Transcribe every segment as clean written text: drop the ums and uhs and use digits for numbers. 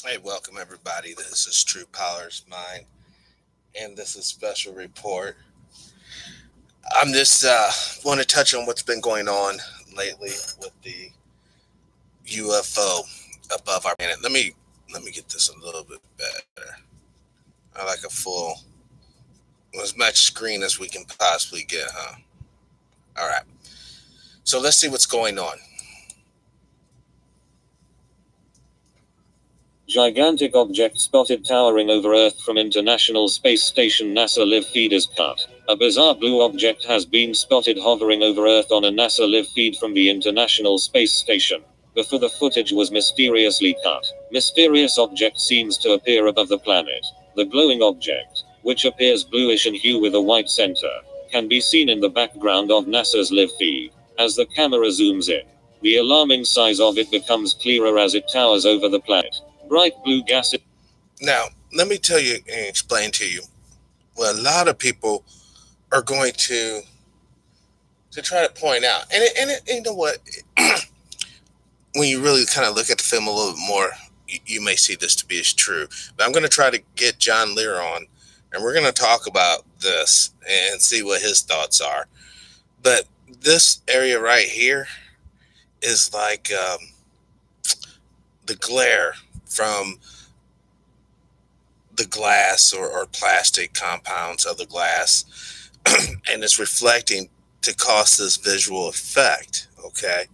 Hey, welcome everybody. This is TruePowerIsMine, and this is special report. I'm just want to touch on what's been going on lately with the UFO above our planet. Let me get this a little bit better. I like a full, as much screen as we can possibly get, huh? All right. So let's see what's going on. Gigantic object spotted towering over Earth from International Space Station. NASA live feed is cut. A bizarre blue object has been spotted hovering over Earth on a NASA live feed from the International Space Station. Before the footage was mysteriously cut, mysterious object seems to appear above the planet. The glowing object, which appears bluish in hue with a white center, can be seen in the background of NASA's live feed. As the camera zooms in, the alarming size of it becomes clearer as it towers over the planet. Bright blue gas. Now, let me tell you and explain to you what a lot of people are going to try to point out. And you know what? When you really kind of look at the film a little bit more, you may see this to be as true. But I'm going to try to get John Lear on, and we're going to talk about this and see what his thoughts are. But this area right here is like the glare from the glass or plastic compounds of the glass, and it's reflecting to cause this visual effect. Okay.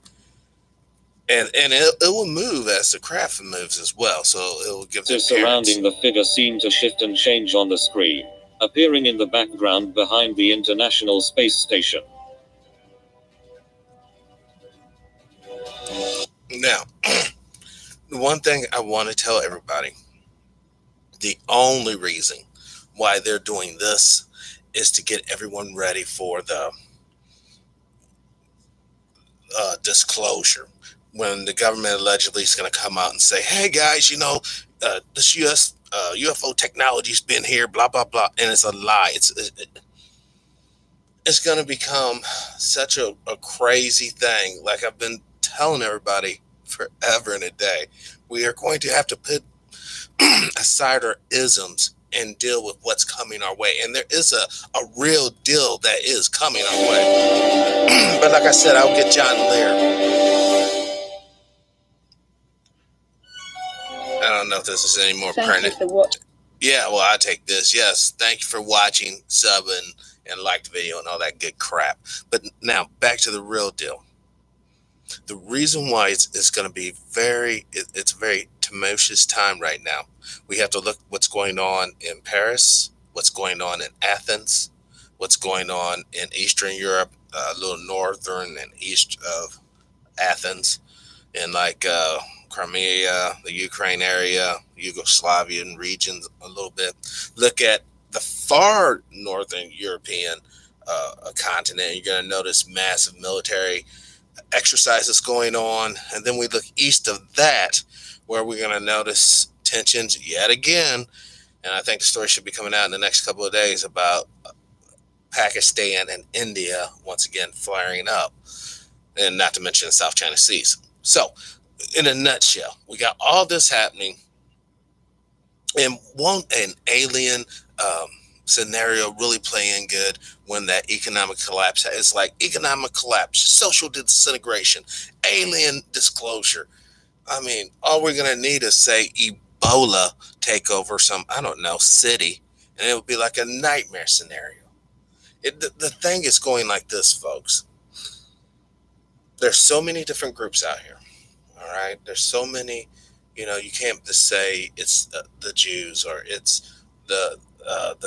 And it will move as the craft moves as well, so it will give the surrounding the figure seem to shift and change on the screen, appearing in the background behind the International Space Station. Now, the one thing I want to tell everybody, the only reason why they're doing this is to get everyone ready for the disclosure. When the government allegedly is going to come out and say, hey guys, this UFO technology's been here, blah, blah, blah. And it's a lie. It's going to become such a crazy thing. Like I've been telling everybody forever and a day, we are going to have to put aside our isms and deal with what's coming our way. And there is a real deal that is coming our way. But like I said, I'll get John Lear. I don't know if this is any more pertinent. Yeah, well, I take this. Yes, thank you for watching, subbing, and like the video and all that good crap. But now, back to the real deal. The reason why it's going to be it's a very tumultuous time right now. We have to look what's going on in Paris, what's going on in Athens, what's going on in Eastern Europe, a little northern and east of Athens, and like Crimea, the Ukraine area, Yugoslavian regions a little bit. Look at the far northern European continent. You're going to notice massive military exercises going on. And then we look east of that, where we're going to notice tensions yet again. And I think the story should be coming out in the next couple of days about Pakistan and India once again flaring up, and not to mention the South China Seas. So, in a nutshell, we got all this happening, and won't an alien scenario really playing good when that economic collapse? It's like economic collapse, social disintegration, alien disclosure. I mean, all we're going to need is, say, Ebola take over some, I don't know, city, and it would be like a nightmare scenario. The thing is going like this, folks. There's so many different groups out here. All right. There's so many, you can't just say it's the Jews, or it's the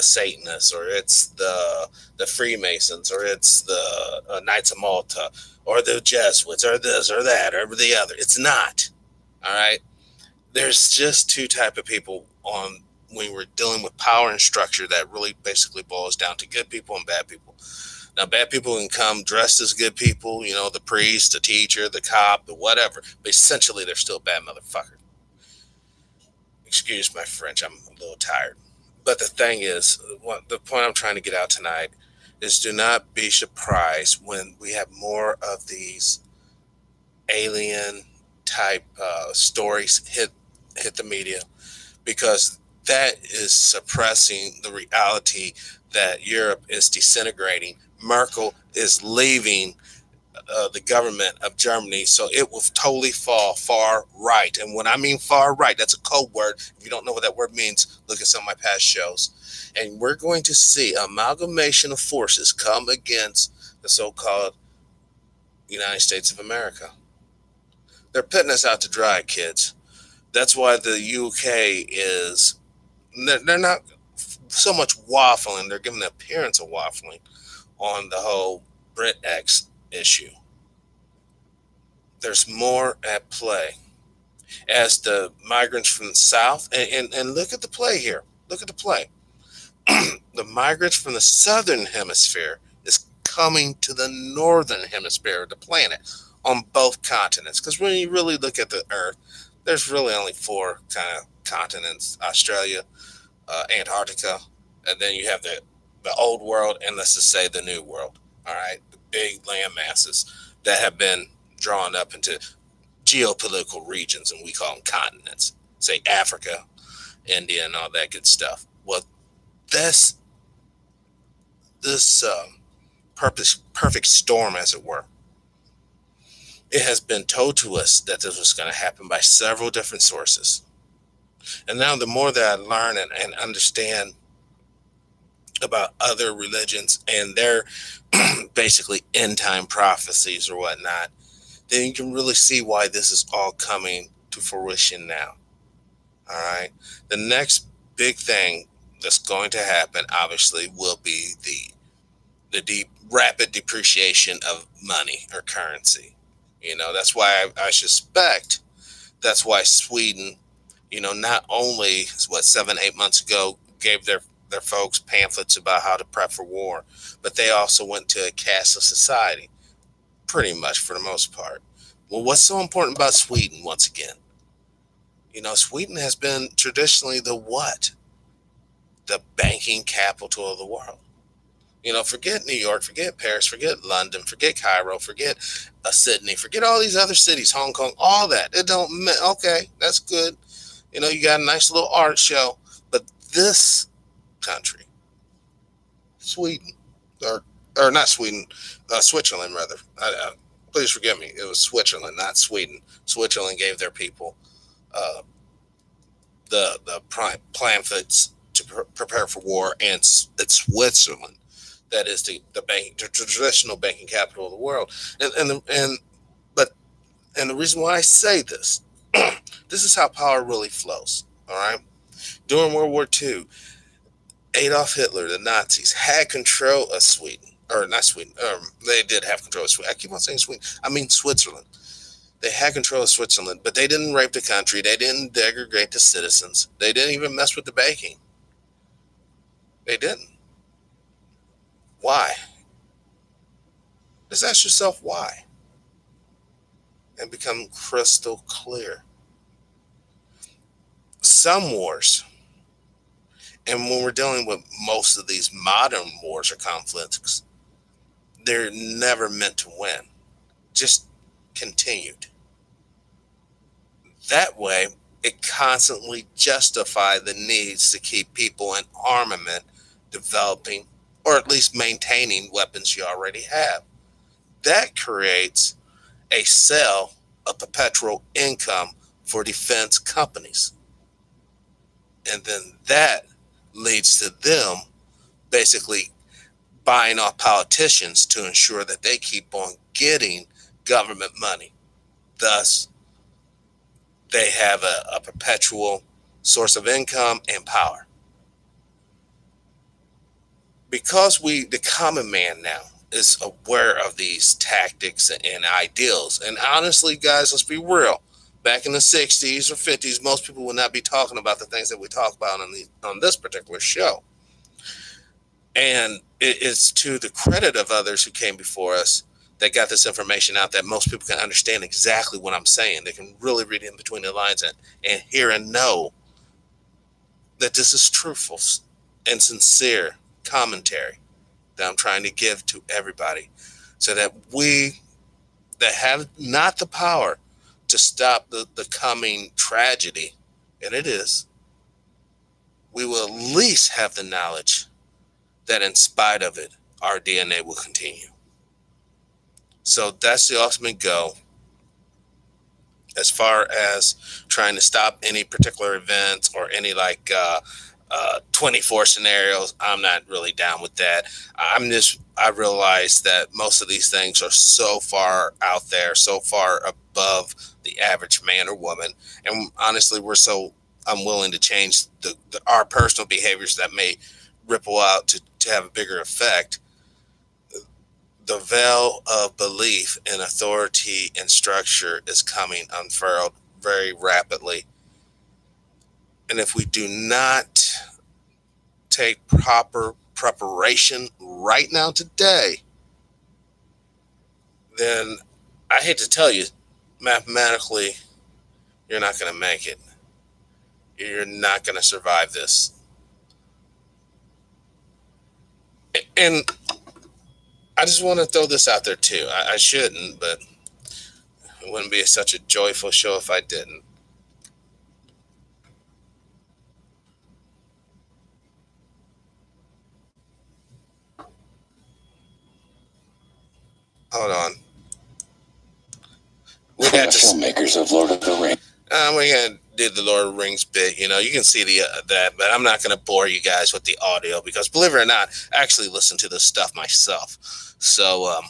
Satanists, or it's the Freemasons, or it's the Knights of Malta, or the Jesuits, or this or that or the other. It's not. All right. There's just two type of people on when we're dealing with power and structure that really basically boils down to good people and bad people. Now, bad people can come dressed as good people, the priest, the teacher, the cop, the whatever. But essentially, they're still a bad motherfucker. Excuse my French, I'm a little tired. But the thing is, the point I'm trying to get out tonight is, do not be surprised when we have more of these alien type stories hit the media, because that is suppressing the reality that Europe is disintegrating. Merkel is leaving the government of Germany, so it will totally fall far right. And when I mean far right, that's a code word. If you don't know what that word means, look at some of my past shows. And we're going to see amalgamation of forces come against the so-called United States of America. They're putting us out to dry, kids. That's why the UK is, they're not so much waffling, they're giving the appearance of waffling on the whole BritX issue. There's more at play as the migrants from the south, and look at the play here. Look at the play. The migrants from the southern hemisphere is coming to the northern hemisphere of the planet on both continents. Because when you really look at the Earth, there's really only 4 kind of continents: Australia, Antarctica, and then you have the old world, and let's just say the new world. All right, the big land masses that have been drawn up into geopolitical regions, and we call them continents. Say Africa, India, and all that good stuff. Well, this perfect storm, as it were, it has been told to us that this was going to happen by several different sources. And now the more that I learn and understand about other religions and their basically end time prophecies or whatnot, then you can really see why this is all coming to fruition now. All right. The next big thing that's going to happen, obviously, will be the deep, rapid depreciation of money or currency. You know, that's why I suspect that's why Sweden, you know, not only, 7-8 months ago, gave their folks pamphlets about how to prep for war, but they also went to a cashless society, pretty much for the most part. Well, what's so important about Sweden, once again? You know, Sweden has been traditionally the what? The banking capital of the world. You know, forget New York, forget Paris, forget London, forget Cairo, forget Sydney, forget all these other cities, Hong Kong, all that. It don't, okay, that's good. You know, you got a nice little art show, but this country, Sweden, or not Sweden, Switzerland rather. Please forgive me. It was Switzerland, not Sweden. Switzerland gave their people the pamphlets to prepare for war, and it's Switzerland that is the traditional banking capital of the world. And the reason why I say this, this is how power really flows. All right. During World War II, Adolf Hitler, the Nazis, had control of Sweden, or not Sweden. They did have control of Sweden. I keep on saying Sweden. I mean Switzerland. They had control of Switzerland, but they didn't rape the country. They didn't degrade the citizens. They didn't even mess with the banking. They didn't. Why? Just ask yourself why. And become crystal clear. Some wars, and when we're dealing with most of these modern wars or conflicts, they're never meant to win. Just continued. That way, it constantly justifies the needs to keep people in armament developing, or at least maintaining weapons you already have. That creates a cell of perpetual income for defense companies. And then that leads to them basically buying off politicians to ensure that they keep on getting government money. Thus, they have a perpetual source of income and power. Because the common man now is aware of these tactics and ideals. And honestly, guys, let's be real. Back in the 60s or 50s, most people would not be talking about the things that we talk about on this particular show. And it's to the credit of others who came before us that got this information out, that most people can understand exactly what I'm saying. They can really read in between the lines and hear and know that this is truthful and sincere commentary that I'm trying to give to everybody, so that we that have not the power to stop the coming tragedy and it is, we will at least have the knowledge that in spite of it, our DNA will continue. So that's the ultimate goal. As far as trying to stop any particular events or any 24 scenarios, I'm not really down with that. I realize that most of these things are so far out there, so far above the average man or woman. And honestly, we're so unwilling to change our personal behaviors that may ripple out to have a bigger effect. The veil of belief in authority and structure is coming unfurled very rapidly. And if we do not take proper preparation right now today, then I hate to tell you, mathematically, you're not going to make it. You're not going to survive this. And I just want to throw this out there too. I shouldn't, but it wouldn't be such a joyful show if I didn't. Hold on. We got the filmmakers of Lord of the Rings. We're gonna do the Lord of the Rings bit. You can see that, but I'm not gonna bore you guys with the audio because, believe it or not, I actually listen to this stuff myself. So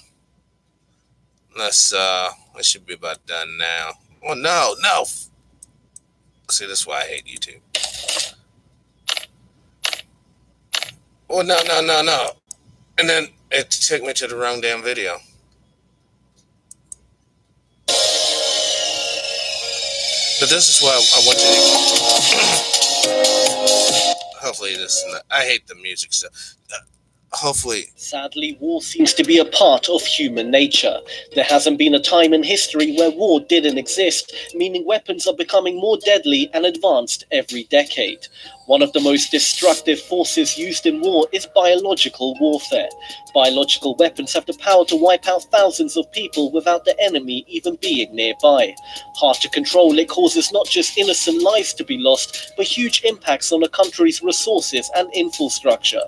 let's I should be about done now. Oh no. See, this is why I hate YouTube. Oh no. And then it took me to the wrong damn video. But this is what I want you to. Hopefully, this. I hate the music stuff. Hopefully. Sadly, war seems to be a part of human nature. There hasn't been a time in history where war didn't exist, meaning weapons are becoming more deadly and advanced every decade. One of the most destructive forces used in war is biological warfare. Biological weapons have the power to wipe out thousands of people without the enemy even being nearby. Hard to control, it causes not just innocent lives to be lost, but huge impacts on a country's resources and infrastructure.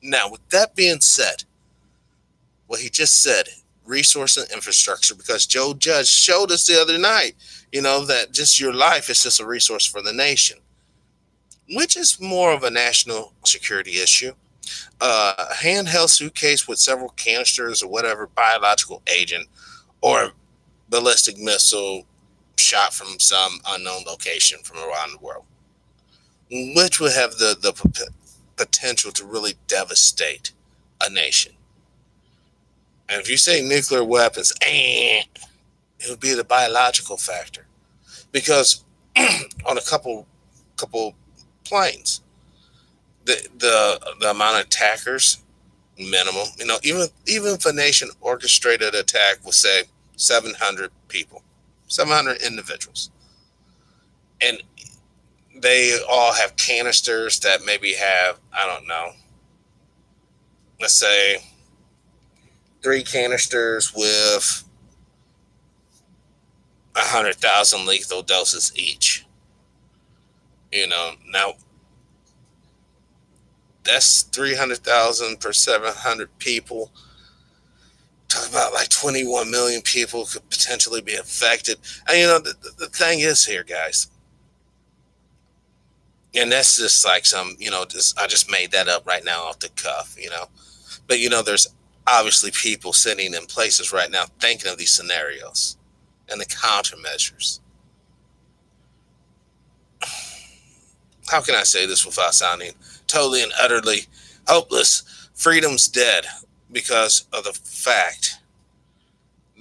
Now, with that being said, what he just said, resource and infrastructure, because Joe Judge showed us the other night, that just your life is just a resource for the nation, which is more of a national security issue. A handheld suitcase with several canisters or whatever biological agent or ballistic missile shot from some unknown location from around the world, which would have the potential to really devastate a nation. And if you say nuclear weapons, it would be the biological factor, because on a couple planes, the amount of attackers, minimum. Even if a nation orchestrated an attack with, say, 700 people, 700 individuals, and they all have canisters that maybe have, I don't know, let's say 3 canisters with 100,000 lethal doses each. Now that's 300,000 per 700 people. Talk about like 21 million people could potentially be affected. And the thing is here, guys, and that's just like some, I just made that up right now off the cuff, But, there's obviously people sitting in places right now thinking of these scenarios and the countermeasures. How can I say this without sounding totally and utterly hopeless? Freedom's dead because of the fact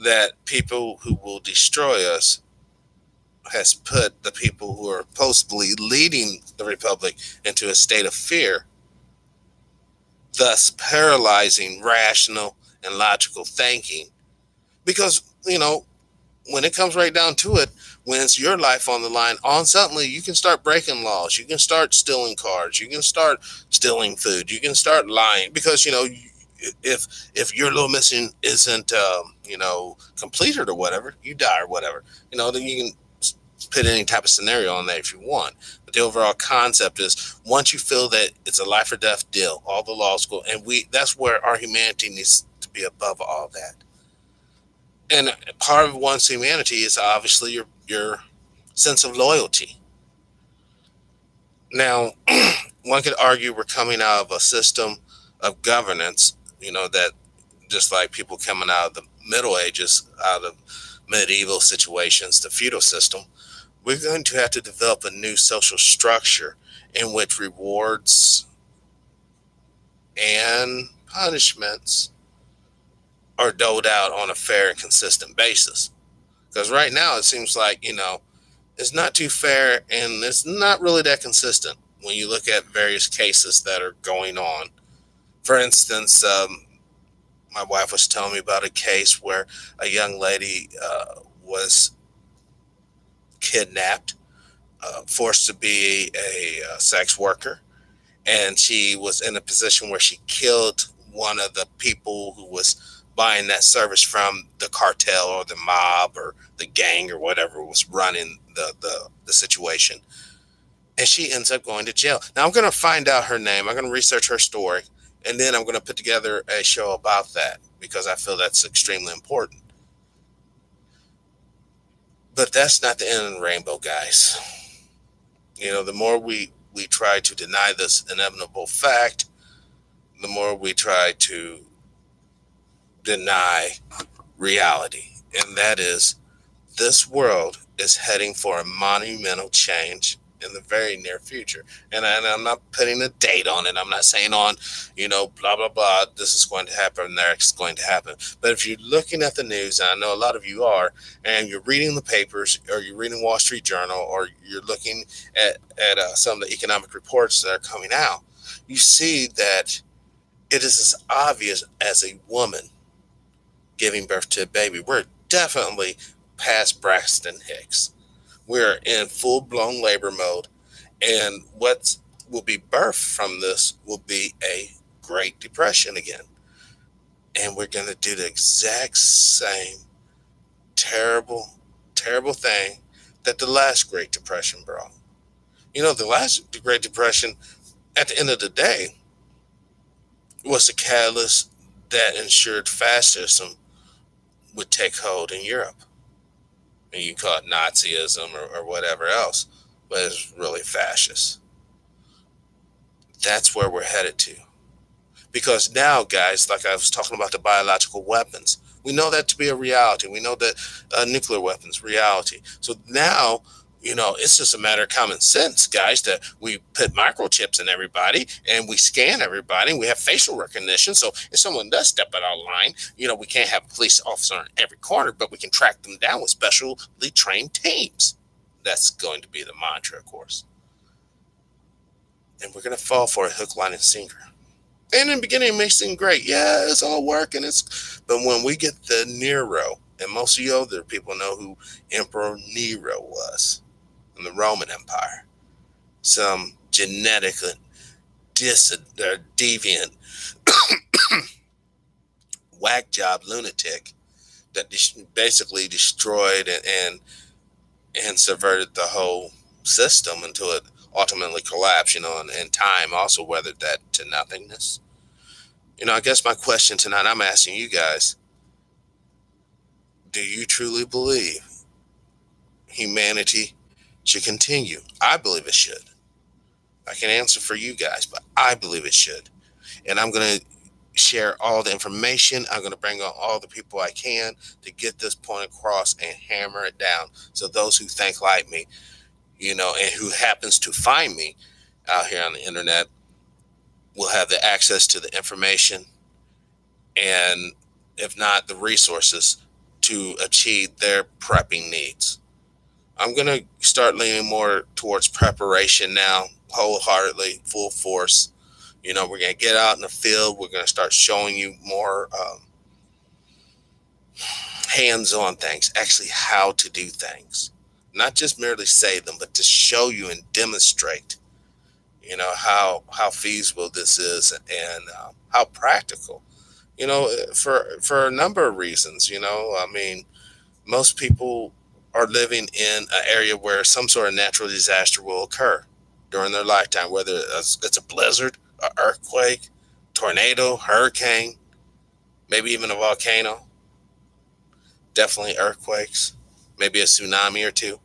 that people who will destroy us has put the people who are supposedly leading the republic into a state of fear, thus paralyzing rational and logical thinking. Because, when it comes right down to it, when it's your life on the line, suddenly you can start breaking laws. You can start stealing cars. You can start stealing food. You can start lying because, if your little mission isn't, completed or whatever, you die or whatever, then you can put any type of scenario on there if you want. But the overall concept is, once you feel that it's a life or death deal, all the laws go, and that's where our humanity needs to be above all that. And part of one's humanity is obviously your sense of loyalty. Now, one could argue we're coming out of a system of governance, that just like people coming out of the Middle Ages, out of medieval situations, the feudal system, we're going to have to develop a new social structure in which rewards and punishments are doled out on a fair and consistent basis. Because right now it seems like, it's not too fair, and it's not really that consistent when you look at various cases that are going on. For instance, my wife was telling me about a case where a young lady was kidnapped, forced to be a sex worker, and she was in a position where she killed one of the people who was buying that service from the cartel or the mob or the gang or whatever was running the situation. And she ends up going to jail. Now I'm going to find out her name. I'm going to research her story, and then I'm going to put together a show about that, because I feel that's extremely important. But that's not the end of the rainbow, guys. The more we try to deny this inevitable fact, the more we try to deny reality. And that is, this world is heading for a monumental change in the very near future. And I'm not putting a date on it. I'm not saying blah, blah, blah, this is going to happen, that's going to happen. But if you're looking at the news, and I know a lot of you are, and you're reading the papers, or you're reading Wall Street Journal, or you're looking at some of the economic reports that are coming out, you see that it is as obvious as a woman giving birth to a baby. We're definitely past Braxton Hicks. We're in full-blown labor mode, and what will be birthed from this will be a Great Depression again. And we're going to do the exact same terrible, terrible thing that the last Great Depression brought. The last Great Depression, at the end of the day, was the catalyst that ensured fascism would take hold in Europe. And you call it Nazism or whatever else, but it's really fascist. That's where we're headed to. Because now, guys, like I was talking about the biological weapons, we know that to be a reality. We know that nuclear weapons, reality. So now, it's just a matter of common sense, guys, that we put microchips in everybody, and we scan everybody, and we have facial recognition. So if someone does step out of line, we can't have a police officer in every corner, but we can track them down with specially trained teams. That's going to be the mantra, of course. And we're going to fall for a hook, line, and sinker. And in the beginning, it may seem great. Yeah, it's all working. But when we get the Nero, and most of you other people know who Emperor Nero was in the Roman Empire, some genetically deviant, whack job lunatic that basically destroyed and subverted the whole system until it ultimately collapsed, and time also weathered that to nothingness. I guess my question tonight, I'm asking you guys, do you truly believe humanity should continue? I believe it should. I can answer for you guys, but I believe it should. And I'm going to share all the information. I'm going to bring on all the people I can to get this point across and hammer it down. So those who think like me, and who happens to find me out here on the internet will have the access to the information, and if not, the resources to achieve their prepping needs. I'm going to start leaning more towards preparation now, wholeheartedly, full force. We're going to get out in the field. We're going to start showing you more hands-on things, actually how to do things. Not just merely say them, but to show you and demonstrate, how feasible this is, and how practical, for a number of reasons. Most people are living in an area where some sort of natural disaster will occur during their lifetime, whether it's a blizzard, an earthquake, tornado, hurricane, maybe even a volcano, definitely earthquakes, maybe a tsunami or two.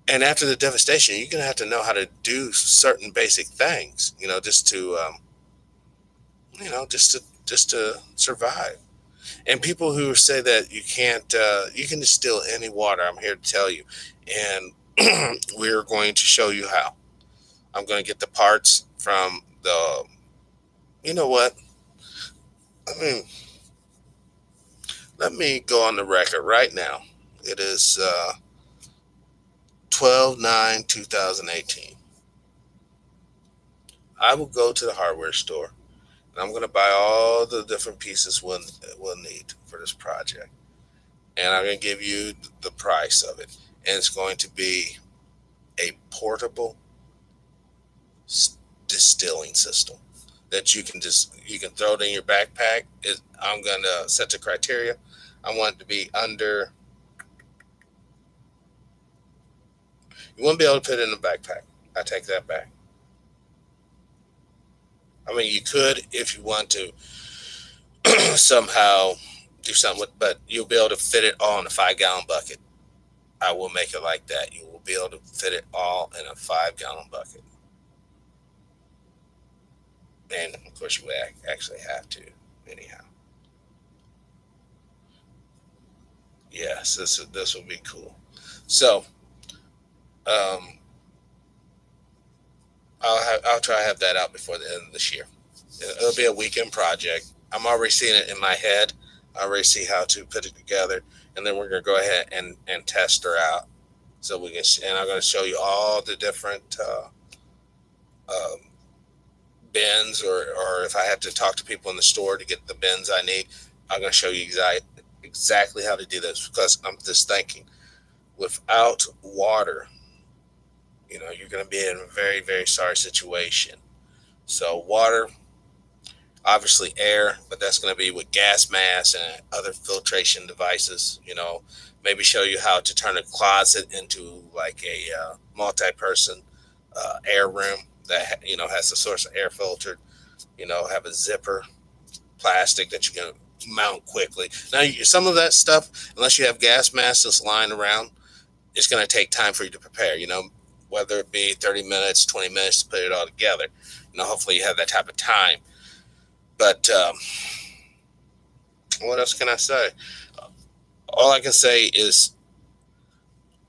And after the devastation, you're going to have to know how to do certain basic things, just to, just to survive. And people who say that you can't, you can distill any water, I'm here to tell you. And we're going to show you how. I'm going to get the parts from the, you know what? Let me go on the record right now. It is 12/9/2018. I will go to the hardware store and I'm going to buy all the different pieces we'll need for this project. And I'm going to give you the price of it. And it's going to be a portable distilling system that you can throw it in your backpack. I'm going to set the criteria. I want it to be under, you won't be able to put it in the backpack. I take that back. I mean, you could if you want to somehow do something with, but you'll be able to fit it all in a 5-gallon bucket. I will make it like that. You will be able to fit it all in a 5-gallon bucket. And of course, you would actually have to, anyhow. Yes, this will be cool. So, I'll try to have that out before the end of this year. It'll be a weekend project. I'm already seeing it in my head. I already see how to put it together, and then we're gonna go ahead and test her out. So we can, and I'm gonna show you all the different bins, or if I have to talk to people in the store to get the bins I need, I'm gonna show you exactly how to do this, because I'm just thinking, without water, you're going to be in a very, very sorry situation. So water, obviously air, but that's going to be with gas masks and other filtration devices. Maybe show you how to turn a closet into like a multi-person air room that, has a source of air filtered, have a zipper, plastic that you can mount quickly. Now, some of that stuff, unless you have gas masks that's lying around, it's going to take time for you to prepare, whether it be 30 minutes, 20 minutes to put it all together. Hopefully you have that type of time. But what else can I say? All I can say is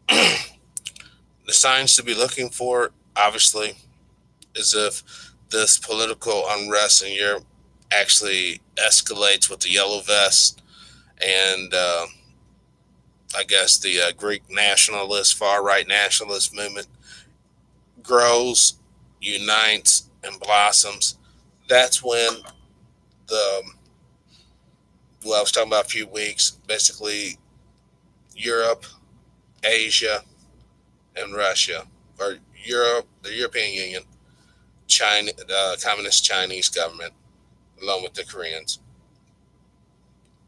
the signs to be looking for, obviously, is if this political unrest in Europe actually escalates with the yellow vest and I guess the Greek nationalist, far-right nationalist movement grows, unites, and blossoms. That's when I was talking about a few weeks, basically Europe, Asia, and Russia, or Europe, the European Union, China, the Communist Chinese government, along with the Koreans,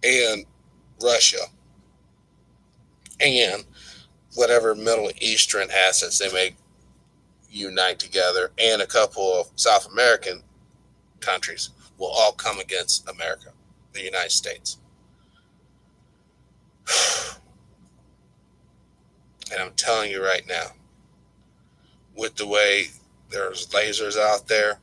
and Russia, and whatever Middle Eastern assets they may unite together, and a couple of South American countries will all come against America, the United States. And I'm telling you right now, with the way there's lasers out there,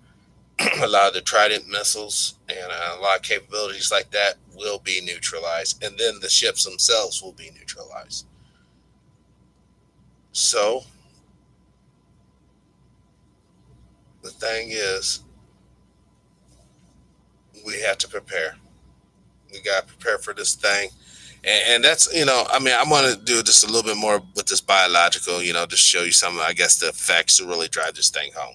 a lot of the Trident missiles and a lot of capabilities like that will be neutralized, and then the ships themselves will be neutralized. So the thing is, we have to prepare. We got to prepare for this thing. And that's, I want to do just a little bit more with this biological, just show you some, I guess, the effects to really drive this thing home.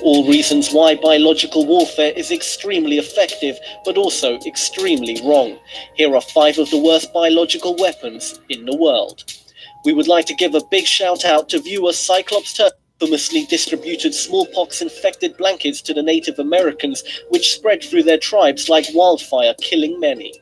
All reasons why biological warfare is extremely effective, but also extremely wrong. Here are 5 of the worst biological weapons in the world. We would like to give a big shout out to viewer Cyclops Turtle, famously distributed smallpox-infected blankets to the Native Americans, which spread through their tribes like wildfire, killing many.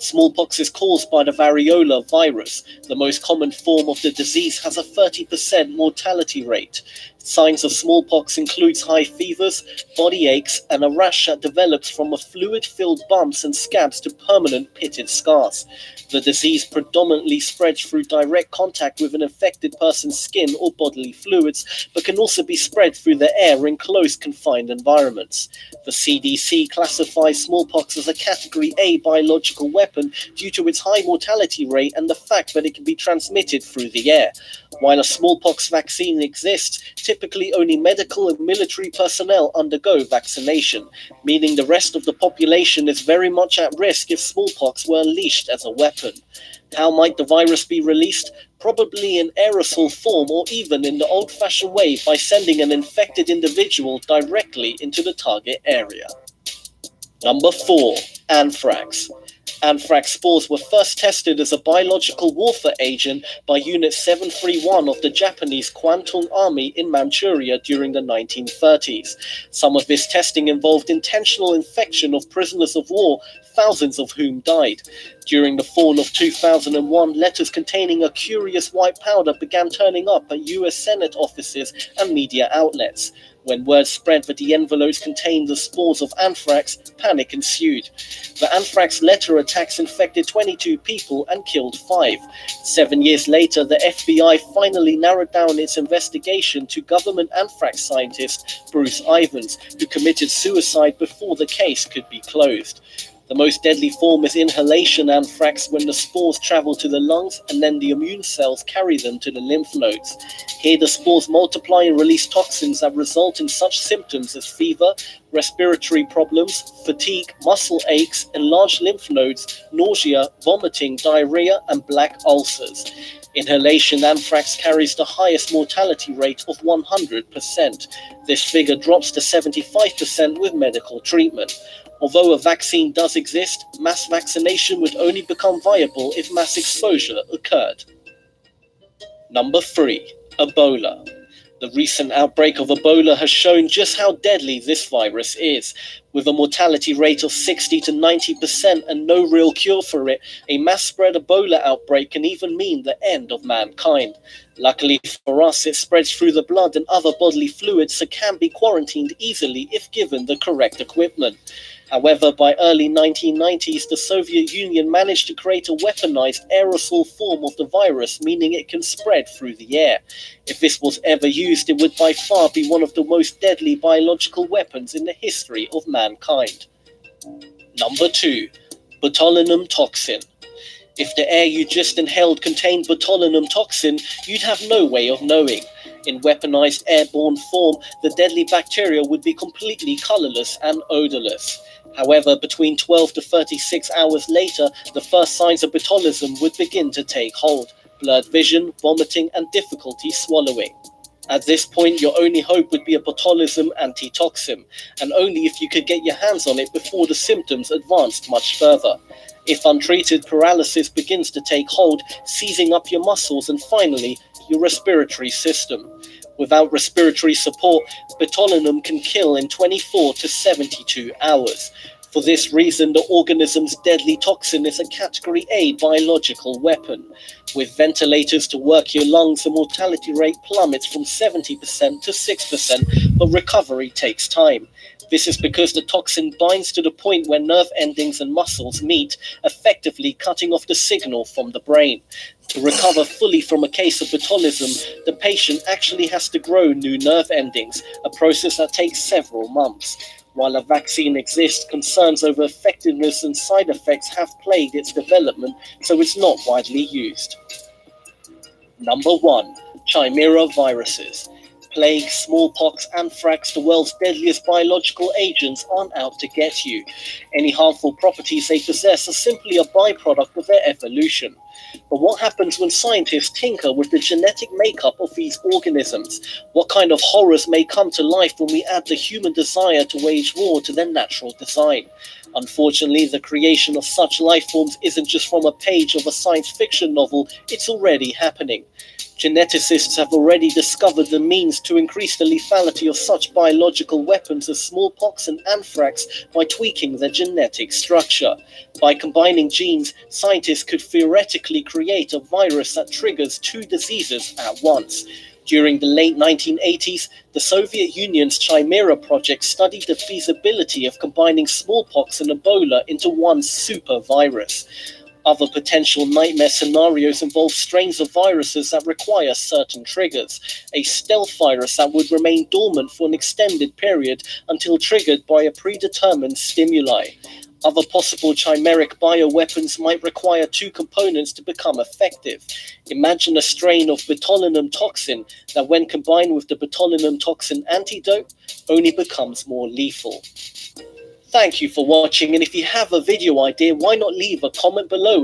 Smallpox is caused by the variola virus. The most common form of the disease has a 30% mortality rate. Signs of smallpox includes high fevers, body aches, and a rash that develops from a fluid-filled bumps and scabs to permanent pitted scars. The disease predominantly spreads through direct contact with an infected person's skin or bodily fluids, but can also be spread through the air in closed, confined environments. The CDC classifies smallpox as a Category A biological weapon due to its high mortality rate and the fact that it can be transmitted through the air. While a smallpox vaccine exists, typically only medical and military personnel undergo vaccination, meaning the rest of the population is very much at risk if smallpox were unleashed as a weapon. How might the virus be released? Probably in aerosol form, or even in the old-fashioned way by sending an infected individual directly into the target area. Number 4. Anthrax. Anthrax spores were first tested as a biological warfare agent by Unit 731 of the Japanese Kwantung Army in Manchuria during the 1930s. Some of this testing involved intentional infection of prisoners of war, thousands of whom died. During the fall of 2001, letters containing a curious white powder began turning up at US Senate offices and media outlets. When word spread that the envelopes contained the spores of anthrax, panic ensued. The anthrax letter attacks infected 22 people and killed 5. 7 years later, the FBI finally narrowed down its investigation to government anthrax scientist Bruce Ivans, who committed suicide before the case could be closed. The most deadly form is inhalation anthrax, when the spores travel to the lungs and then the immune cells carry them to the lymph nodes. Here the spores multiply and release toxins that result in such symptoms as fever, respiratory problems, fatigue, muscle aches, enlarged lymph nodes, nausea, vomiting, diarrhea, and black ulcers. Inhalation anthrax carries the highest mortality rate of 100%. This figure drops to 75% with medical treatment. Although a vaccine does exist, mass vaccination would only become viable if mass exposure occurred. Number 3. Ebola. The recent outbreak of Ebola has shown just how deadly this virus is. With a mortality rate of 60 to 90% and no real cure for it, a mass-spread Ebola outbreak can even mean the end of mankind. Luckily for us, it spreads through the blood and other bodily fluids, so can be quarantined easily if given the correct equipment. However, by early 1990s, the Soviet Union managed to create a weaponized aerosol form of the virus, meaning it can spread through the air. If this was ever used, it would by far be one of the most deadly biological weapons in the history of mankind. Number 2. Botulinum toxin. If the air you just inhaled contained botulinum toxin, you'd have no way of knowing. In weaponized airborne form, the deadly bacteria would be completely colorless and odorless. However, between 12 to 36 hours later, the first signs of botulism would begin to take hold: blurred vision, vomiting, and difficulty swallowing. At this point, your only hope would be a botulism antitoxin, and only if you could get your hands on it before the symptoms advanced much further. If untreated, paralysis begins to take hold, seizing up your muscles and finally, your respiratory system. Without respiratory support, botulinum can kill in 24 to 72 hours. For this reason, the organism's deadly toxin is a Category A biological weapon. With ventilators to work your lungs, the mortality rate plummets from 70% to 6%, but recovery takes time. This is because the toxin binds to the point where nerve endings and muscles meet, effectively cutting off the signal from the brain. To recover fully from a case of botulism, the patient actually has to grow new nerve endings, a process that takes several months. While a vaccine exists, concerns over effectiveness and side effects have plagued its development, so it's not widely used. Number 1. Chimera viruses. Plague, smallpox, anthrax, the world's deadliest biological agents aren't out to get you. Any harmful properties they possess are simply a byproduct of their evolution. But what happens when scientists tinker with the genetic makeup of these organisms? What kind of horrors may come to life when we add the human desire to wage war to their natural design? Unfortunately, the creation of such life forms isn't just from a page of a science fiction novel, it's already happening. Geneticists have already discovered the means to increase the lethality of such biological weapons as smallpox and anthrax by tweaking their genetic structure. By combining genes, scientists could theoretically create a virus that triggers 2 diseases at once. During the late 1980s, the Soviet Union's Chimera project studied the feasibility of combining smallpox and Ebola into one super virus. Other potential nightmare scenarios involve strains of viruses that require certain triggers, a stealth virus that would remain dormant for an extended period until triggered by a predetermined stimuli. Other possible chimeric bioweapons might require 2 components to become effective. Imagine a strain of botulinum toxin that, when combined with the botulinum toxin antidote, only becomes more lethal. Thank you for watching, and if you have a video idea, why not leave a comment below